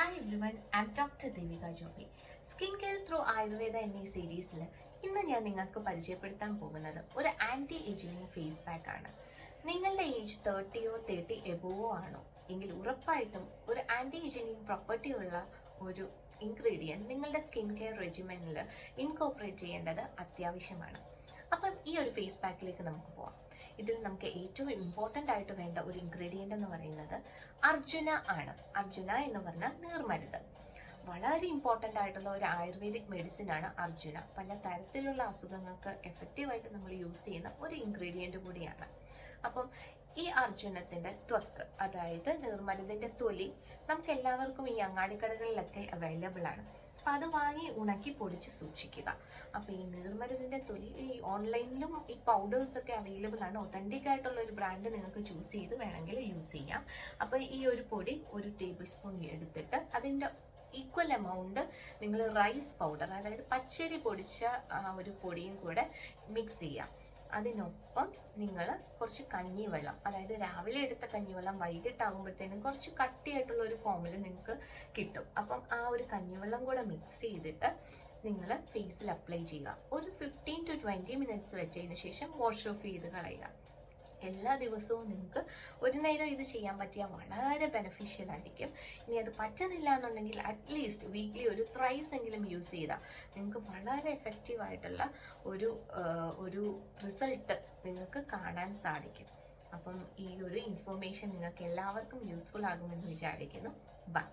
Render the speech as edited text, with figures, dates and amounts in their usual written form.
Hi everyone, I M doctor Devika Joby. Skin care through Ayurveda എന്ന ഈ സീരീസിൽ ഇന്ന് ഞാൻ നിങ്ങൾക്ക് പരിചയപ്പെടുത്താൻ പോകുന്നത് ഒരു ആൻറ്റി ഏജിങ് ഫേസ് പാക്ക് ആണ്. നിങ്ങളുടെ ഏജ് 30-ഓ 30 എബോവോ ആണോ എങ്കിൽ ഉറപ്പായിട്ടും ഒരു ആൻറ്റി ഏജിങ് പ്രോപ്പർട്ടി ഉള്ള ഒരു ഇൻഗ്രീഡിയൻറ്റ് നിങ്ങളുടെ സ്കിൻ കെയർ റെജിമെനിൽ ഇൻകോപ്പറേറ്റ് ചെയ്യേണ്ടത് അത്യാവശ്യമാണ്. അപ്പം ഈ ഒരു ഫേസ് പാക്കിലേക്ക് നമുക്ക് പോവാം. ഇതിൽ നമുക്ക് ഏറ്റവും ഇമ്പോർട്ടൻ്റ് ആയിട്ട് വേണ്ട ഒരു ഇൻഗ്രീഡിയൻ്റ് എന്ന് പറയുന്നത് അർജുന ആണ്. അർജുന എന്ന് പറഞ്ഞാൽ നീർമരുത്. വളരെ ഇമ്പോർട്ടൻ്റ് ആയിട്ടുള്ള ഒരു ആയുർവേദിക് മെഡിസിൻ ആണ് അർജുന. പല തരത്തിലുള്ള അസുഖങ്ങൾക്ക് എഫക്റ്റീവായിട്ട് നമ്മൾ യൂസ് ചെയ്യുന്ന ഒരു ഇൻഗ്രീഡിയൻ്റ് കൂടിയാണ്. അപ്പം ഈ അർജുനത്തിൻ്റെ ത്വക്ക്, അതായത് നീർമരുതിൻ്റെ തൊലി, നമുക്ക് എല്ലാവർക്കും ഈ അങ്ങാടിക്കടകളിലൊക്കെ അവൈലബിൾ ആണ്. അപ്പം അത് വാങ്ങി ഉണക്കി പൊടിച്ച് സൂക്ഷിക്കുക. അപ്പോൾ ഈ നീർമരുതിൻ്റെ തൊലി ഈ ഓൺലൈനിലും ഈ പൗഡേഴ്സൊക്കെ അവൈലബിൾ ആണ്. ഒതൻറ്റിക് ആയിട്ടുള്ള ഒരു ബ്രാൻഡ് നിങ്ങൾക്ക് ചൂസ് ചെയ്ത് വേണമെങ്കിൽ യൂസ് ചെയ്യാം. അപ്പോൾ ഈ ഒരു പൊടി 1 ടേബിൾ സ്പൂൺ എടുത്തിട്ട് അതിൻ്റെ ഈക്വൽ എമൗണ്ട് നിങ്ങൾ റൈസ് പൗഡർ, അതായത് പച്ചരി പൊടിച്ച ഒരു പൊടിയും കൂടെ മിക്സ് ചെയ്യാം. അതിനൊപ്പം നിങ്ങൾ കുറച്ച് കഞ്ഞിവെള്ളം, അതായത് രാവിലെ എടുത്ത കഞ്ഞിവെള്ളം വൈകിട്ടാകുമ്പോഴത്തേനും കുറച്ച് കട്ടിയായിട്ടുള്ള ഒരു ഫോമിൽ നിങ്ങൾക്ക് കിട്ടും. അപ്പം ആ ഒരു കഞ്ഞിവെള്ളം കൂടെ മിക്സ് ചെയ്തിട്ട് നിങ്ങൾ ഫേസിൽ അപ്ലൈ ചെയ്യുക. ഒരു 15 to 20 മിനിറ്റ്സ് വെച്ചതിന് ശേഷം വാഷ് ഓഫ് ചെയ്ത് കളയുക. എല്ലാ ദിവസവും നിങ്ങൾക്ക് ഒരു നേരം ഇത് ചെയ്യാൻ പറ്റിയാൽ വളരെ ബെനഫിഷ്യൽ ആയിരിക്കും. ഇനി അത് പറ്റുന്നില്ല എന്നുണ്ടെങ്കിൽ അറ്റ്ലീസ്റ്റ് വീക്ക്ലി ഒരു ത്രൈസ് എങ്കിലും യൂസ് ചെയ്താൽ നിങ്ങൾക്ക് വളരെ എഫക്റ്റീവ് ആയിട്ടുള്ള ഒരു റിസൾട്ട് നിങ്ങൾക്ക് കാണാൻ സാധിക്കും. അപ്പം ഈ ഒരു ഇൻഫർമേഷൻ നിങ്ങൾക്ക് എല്ലാവർക്കും യൂസ്ഫുൾ ആകുമെന്ന് വിചാരിക്കുന്നു. ബൈ.